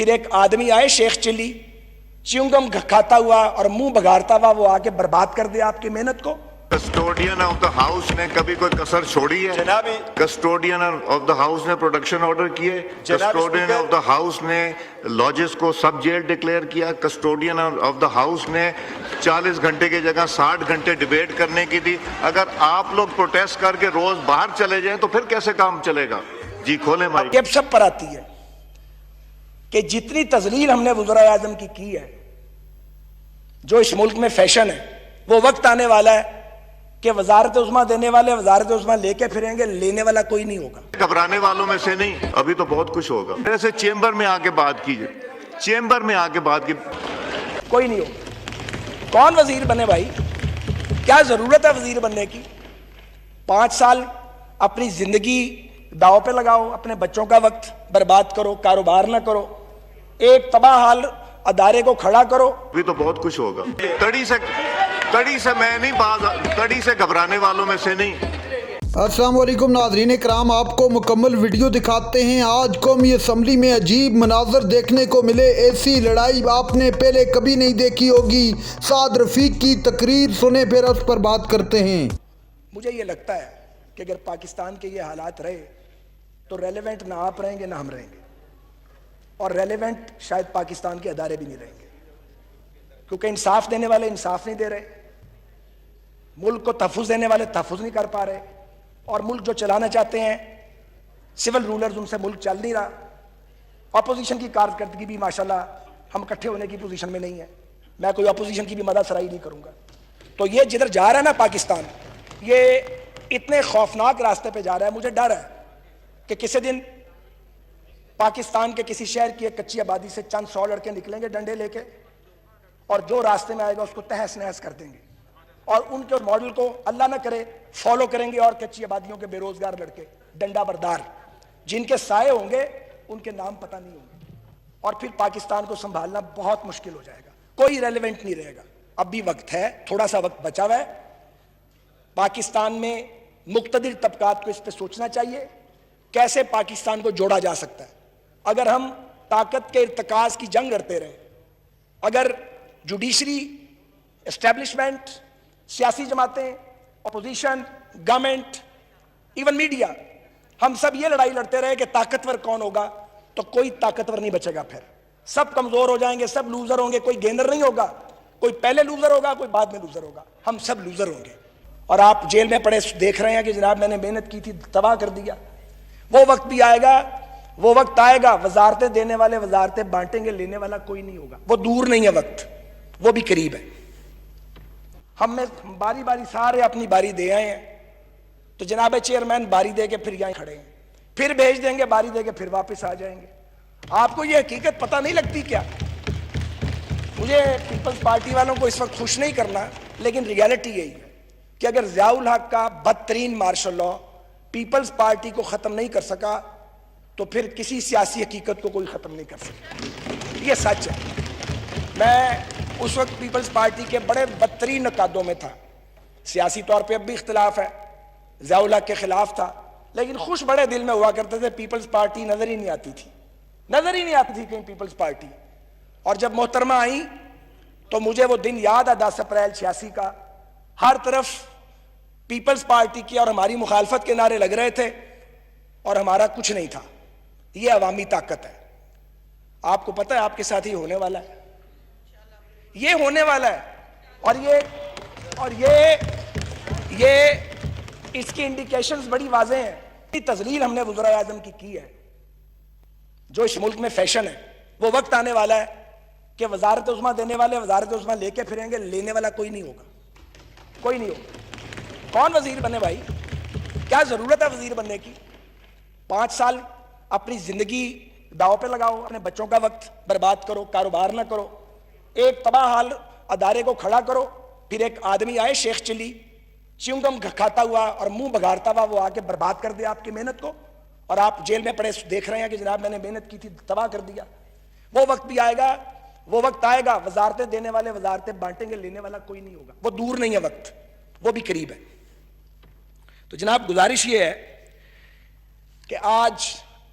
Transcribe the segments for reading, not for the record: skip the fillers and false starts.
پھر ایک آدمی آئے شیخ چلی چیونگم کھاتا ہوا اور منہ بگاڑتا ہوا وہ آ کے برباد کر دیا آپ کی محنت کو. کسٹوڈین آف دا ہاؤس نے کبھی کوئی کسر چھوڑی ہے؟ کسٹوڈین آف دا ہاؤس نے پروڈکشن آرڈر کیے، کسٹوڈین آف دا ہاؤس نے لاجز کو سب جیل ڈکلیئر کیا، کسٹوڈین آف دا ہاؤس نے 40 گھنٹے کی جگہ 60 گھنٹے ڈیبیٹ کرنے کی تھی. اگر آپ لوگ پروٹیسٹ کر کے روز باہر چلے جائیں تو پھر کیسے کام چلے گا؟ جی کھولیں مائک. یہ سب پر آتی ہے کہ جتنی تذلیل ہم نے وزرائے اعظم کی ہے، جو اس ملک میں فیشن ہے، وہ وقت آنے والا ہے کہ وزارت عظمیٰ دینے والے وزارت عظمیٰ لے کے پھریں گے، لینے والا کوئی نہیں ہوگا. گھبرانے والوں میں سے نہیں، ابھی تو بہت کچھ ہوگا. میرے سے چیمبر میں آ کے بات کیجئے، چیمبر میں آ کے بات کی. کوئی نہیں ہوگا. کون وزیر بنے بھائی؟ کیا ضرورت ہے وزیر بننے کی؟ 5 سال اپنی زندگی داؤ پہ لگاؤ، اپنے بچوں کا وقت برباد کرو، کاروبار نہ کرو، ایک تباہ حال ادارے کو کھڑا کرو. ابھی تو بہت کچھ ہوگا. کڑی سے میں نہیں کڑی سے گھبرانے والوں میں سے نہیں. السلام علیکم ناظرین کرام، آپ کو مکمل ویڈیو دکھاتے ہیں. آج قومی اسمبلی میں عجیب مناظر دیکھنے کو ملے. ایسی لڑائی آپ نے پہلے کبھی نہیں دیکھی ہوگی. سعد رفیق کی تقریر سنیں پھر اس پر بات کرتے ہیں. مجھے یہ لگتا ہے کہ اگر پاکستان کے یہ حالات رہے تو ریلیونٹ نہ آپ رہیں گے نہ ہم رہیں گے، اور ریلیونٹ شاید پاکستان کے ادارے بھی نہیں رہیں گے، کیونکہ انصاف دینے والے انصاف نہیں دے رہے، ملک کو تحفظ دینے والے تحفظ نہیں کر پا رہے، اور ملک جو چلانا چاہتے ہیں سول رولرز، ان سے ملک چل نہیں رہا. اپوزیشن کی کارکردگی بھی ماشاءاللہ ہم اکٹھے ہونے کی پوزیشن میں نہیں ہے. میں کوئی اپوزیشن کی بھی مدح سرائی نہیں کروں گا. تو یہ جدھر جا رہا ہے نا پاکستان، یہ اتنے خوفناک راستے پہ جا رہا ہے. مجھے ڈر ہے کہ کسی دن پاکستان کے کسی شہر کی ایک کچی آبادی سے چند 100 لڑکے نکلیں گے ڈنڈے لے کے، اور جو راستے میں آئے گا اس کو تہس نہس کر دیں گے، اور ان کے ماڈل کو اللہ نہ کرے فالو کریں گے. اور کچی آبادیوں کے بے روزگار لڑکے ڈنڈا بردار جن کے سائے ہوں گے ان کے نام پتہ نہیں ہوں گے، اور پھر پاکستان کو سنبھالنا بہت مشکل ہو جائے گا. کوئی ریلیونٹ نہیں رہے گا. اب بھی وقت ہے، تھوڑا سا وقت بچا ہوا ہے. پاکستان میں مقتدر طبقات کو اس پہ سوچنا چاہیے کیسے پاکستان کو جوڑا جا سکتا ہے. اگر ہم طاقت کے ارتکاز کی جنگ لڑتے رہے، اگر جوڈیشری، اسٹیبلشمنٹ، سیاسی جماعتیں، اپوزیشن، گورنمنٹ، ایون میڈیا، ہم سب یہ لڑائی لڑتے رہے کہ طاقتور کون ہوگا، تو کوئی طاقتور نہیں بچے گا. پھر سب کمزور ہو جائیں گے، سب لوزر ہوں گے. کوئی گینر نہیں ہوگا، کوئی پہلے لوزر ہوگا، کوئی بعد میں لوزر ہوگا. ہم سب لوزر ہوں گے. اور آپ جیل میں پڑے دیکھ رہے ہیں کہ جناب میں نے محنت کی تھی، تباہ کر دیا. وہ وقت بھی آئے گا، وہ وقت آئے گا وزارتیں دینے والے وزارتیں بانٹیں گے، لینے والا کوئی نہیں ہوگا. وہ دور نہیں ہے وقت، وہ بھی قریب ہے. ہم میں باری باری سارے اپنی باری دے آئے ہیں، تو جناب چیئرمین باری دے کے پھر یہاں کھڑے ہیں، پھر بھیج دیں گے باری دے کے، پھر واپس آ جائیں گے. آپ کو یہ حقیقت پتہ نہیں لگتی کیا؟ مجھے پیپلز پارٹی والوں کو اس وقت خوش نہیں کرنا، لیکن ریالٹی یہی ہے کہ اگر ضیاء الحق کا بدترین مارشل لاء پیپلز پارٹی کو ختم نہیں کر سکا تو پھر کسی سیاسی حقیقت کو کوئی ختم نہیں کر سکتا. یہ سچ ہے. میں اس وقت پیپلز پارٹی کے بڑے بدترین نقادوں میں تھا. سیاسی طور پہ اب بھی اختلاف ہے، ضیاء الحق کے خلاف تھا، لیکن خوش بڑے دل میں ہوا کرتے تھے. پیپلز پارٹی نظر ہی نہیں آتی تھی، نظر ہی نہیں آتی تھی کہیں پیپلز پارٹی. اور جب محترمہ آئیں تو مجھے وہ دن یاد ہے 10 اپریل 86 کا. ہر طرف پیپلز پارٹی کی اور ہماری مخالفت کے نعرے لگ رہے تھے، اور ہمارا کچھ نہیں تھا. یہ عوامی طاقت ہے. آپ کو پتہ ہے آپ کے ساتھ ہی ہونے والا ہے، یہ ہونے والا ہے. اور یہ اس کی انڈیکیشنز بڑی واضح ہیں. تذلیل ہم نے وزرائے اعظم کی ہے، جو اس ملک میں فیشن ہے. وہ وقت آنے والا ہے کہ وزارت عظمیٰ دینے والے وزارت عظمیٰ لے کے پھریں گے، لینے والا کوئی نہیں ہوگا. کوئی نہیں ہوگا. کون وزیر بنے بھائی؟ کیا ضرورت ہے وزیر بننے کی؟ 5 سال اپنی زندگی داؤ پہ لگاؤ، اپنے بچوں کا وقت برباد کرو، کاروبار نہ کرو، ایک تباہ حال ادارے کو کھڑا کرو. پھر ایک آدمی آئے شیخ چلی چیونگم کھاتا ہوا اور منہ بگاڑتا ہوا وہ آ کے برباد کر دیا آپ کی محنت کو، اور آپ جیل میں پڑے دیکھ رہے ہیں کہ جناب میں نے محنت کی تھی، تباہ کر دیا. وہ وقت بھی آئے گا، وہ وقت آئے گا وزارتیں دینے والے وزارتیں بانٹیں گے، لینے والا کوئی نہیں ہوگا. وہ دور نہیں ہے وقت، وہ بھی قریب ہے. تو جناب گزارش یہ ہے کہ آج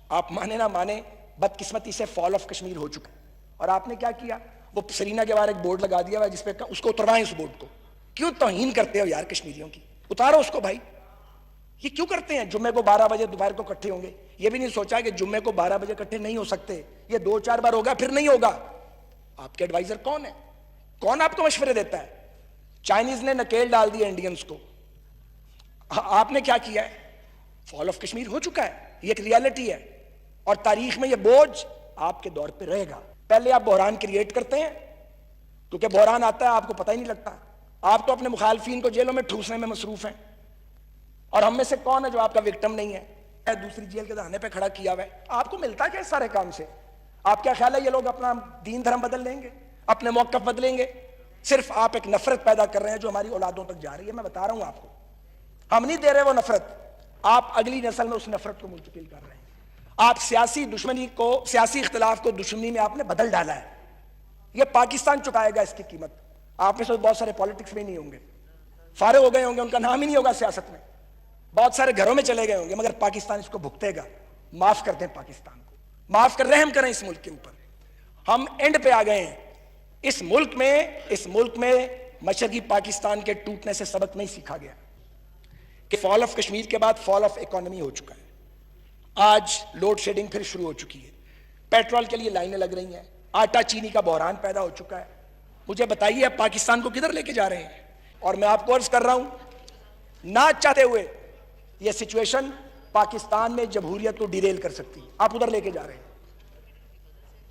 آپ مانے نہ مانے بدقسمتی سے فال آف کشمیر ہو چکا ہے. اور آپ نے کیا کیا؟ وہ سرینا کے باہر ایک بورڈ لگا دیا ہوا جس پہ اس کو اتروائیں. اس بورڈ کو کیوں توہین کرتے ہو یار کشمیریوں کی؟ اتارو اس کو بھائی. یہ کیوں کرتے ہیں؟ جمعے کو 12 بجے دوپہر کو اکٹھے ہوں گے. یہ بھی نہیں سوچا کہ جمعے کو 12 بجے اکٹھے نہیں ہو سکتے, یہ 2-4 بار ہوگا پھر نہیں ہوگا. آپ کے ایڈوائزر کون ہے؟ کون آپ کو مشورے دیتا ہے؟ چائنیز نے نکیل ڈال دیا انڈینز کو. آپ نے کیا کیا ہے؟ فال آف کشمیر ہو چکا ہے, یہ ایک ریالٹی ہے, اور تاریخ میں یہ بوجھ آپ کے دور پہ رہے گا. پہلے آپ بحران کریٹ کرتے ہیں, کیونکہ بحران آتا ہے آپ کو پتہ ہی نہیں لگتا. آپ تو اپنے مخالفین کو جیلوں میں ٹھوسنے میں مصروف ہیں, اور ہم میں سے کون ہے جو آپ کا وکٹم نہیں ہے؟ دوسری جیل کے دہانے پہ کھڑا کیا ہوا ہے. آپ کو ملتا کیا اس سارے کام سے؟ آپ کیا خیال ہے یہ لوگ اپنا دین دھرم بدل لیں گے, اپنے موقف بدلیں گے؟ صرف آپ ایک نفرت پیدا کر رہے ہیں جو ہماری اولادوں تک جا رہی ہے. میں بتا رہا ہوں آپ کو, ہم نہیں دے رہے وہ نفرت, آپ اگلی نسل میں اس نفرت کو منتقل کر رہے ہیں. آپ سیاسی دشمنی کو, سیاسی اختلاف کو دشمنی میں آپ نے بدل ڈالا ہے. یہ پاکستان چکائے گا اس کی قیمت. آپ میں سے بہت سارے پالیٹکس میں نہیں ہوں گے, فارغ ہو گئے ہوں گے, ان کا نام ہی نہیں ہوگا سیاست میں, بہت سارے گھروں میں چلے گئے ہوں گے, مگر پاکستان اس کو بھگتے گا. معاف کر دیں پاکستان کو, معاف کر, رحم کریں اس ملک کے اوپر. ہم اینڈ پہ آ گئے ہیں. اس ملک میں مشرقی پاکستان کے ٹوٹنے سے سبق نہیں سیکھا گیا کہ فال آف کشمیر کے بعد فال آف اکانومی ہو چکا ہے. آج لوڈ شیڈنگ پھر شروع ہو چکی ہے, پیٹرول کے لیے لائنیں لگ رہی ہیں, آٹا چینی کا بحران پیدا ہو چکا ہے. مجھے بتائیے اب پاکستان کو کدھر لے کے جا رہے ہیں؟ اور میں آپ کو عرض کر رہا ہوں, نہ چاہتے ہوئے یہ سچویشن پاکستان میں جمہوریت کو ڈیریل کر سکتی ہے. آپ ادھر لے کے جا رہے ہیں,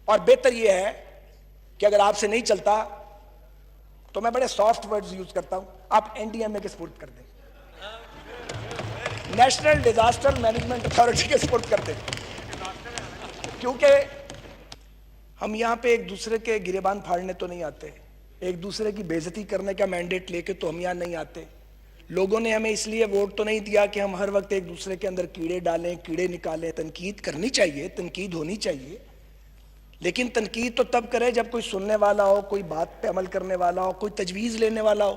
اور بہتر یہ ہے کہ اگر آپ سے نہیں چلتا تو میں بڑے سافٹ ورڈز یوز کرتا ہوں, آپ این ڈی ایم اے کے سپورٹ کر دیں, نیشنل ڈیزاسٹر مینجمنٹ اتھارٹی کے سپورٹ کر دیں. کیونکہ ہم یہاں پہ ایک دوسرے کے گریبان پھاڑنے تو نہیں آتے, ایک دوسرے کی بے عزتی کرنے کا مینڈیٹ لے کے تو ہم یہاں نہیں آتے. لوگوں نے ہمیں اس لیے ووٹ تو نہیں دیا کہ ہم ہر وقت ایک دوسرے کے اندر کیڑے ڈالیں, کیڑے نکالیں. تنقید کرنی چاہیے, تنقید ہونی چاہیے, لیکن تنقید تو تب کرے جب کوئی سننے والا ہو, کوئی بات پہ عمل کرنے والا ہو, کوئی تجویز لینے والا ہو.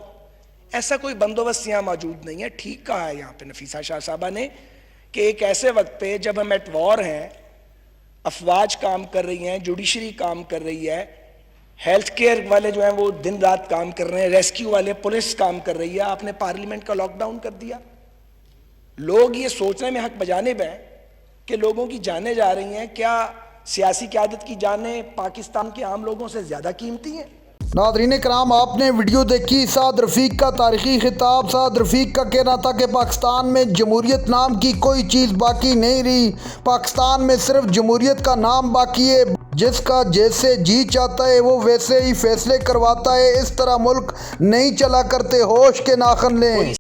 ایسا کوئی بندوبست یہاں موجود نہیں ہے. ٹھیک کہا ہے یہاں پہ نفیسہ شاہ صاحبہ نے کہ ایک ایسے وقت پہ جب ہم ایٹ وار ہیں, افواج کام کر رہی ہیں, جوڈیشری کام کر رہی ہے, ہیلتھ کیئر والے جو ہیں وہ دن رات کام کر رہے ہیں, ریسکیو والے, پولیس کام کر رہی ہے, آپ نے پارلیمنٹ کا لاک ڈاؤن کر دیا. لوگ یہ سوچنے میں حق بجانب ہیں کہ لوگوں کی جانیں جا رہی ہیں, کیا سیاسی قیادت کی جانیں پاکستان کے عام لوگوں سے زیادہ قیمتی ہیں؟ ناظرین کرام, آپ نے ویڈیو دیکھی سعد رفیق کا تاریخی خطاب. سعد رفیق کا کہنا تھا کہ پاکستان میں جمہوریت نام کی کوئی چیز باقی نہیں رہی, پاکستان میں صرف جمہوریت کا نام باقی ہے. جس کا جیسے جی چاہتا ہے وہ ویسے ہی فیصلے کرواتا ہے. اس طرح ملک نہیں چلا کرتے, ہوش کے ناخن لیں.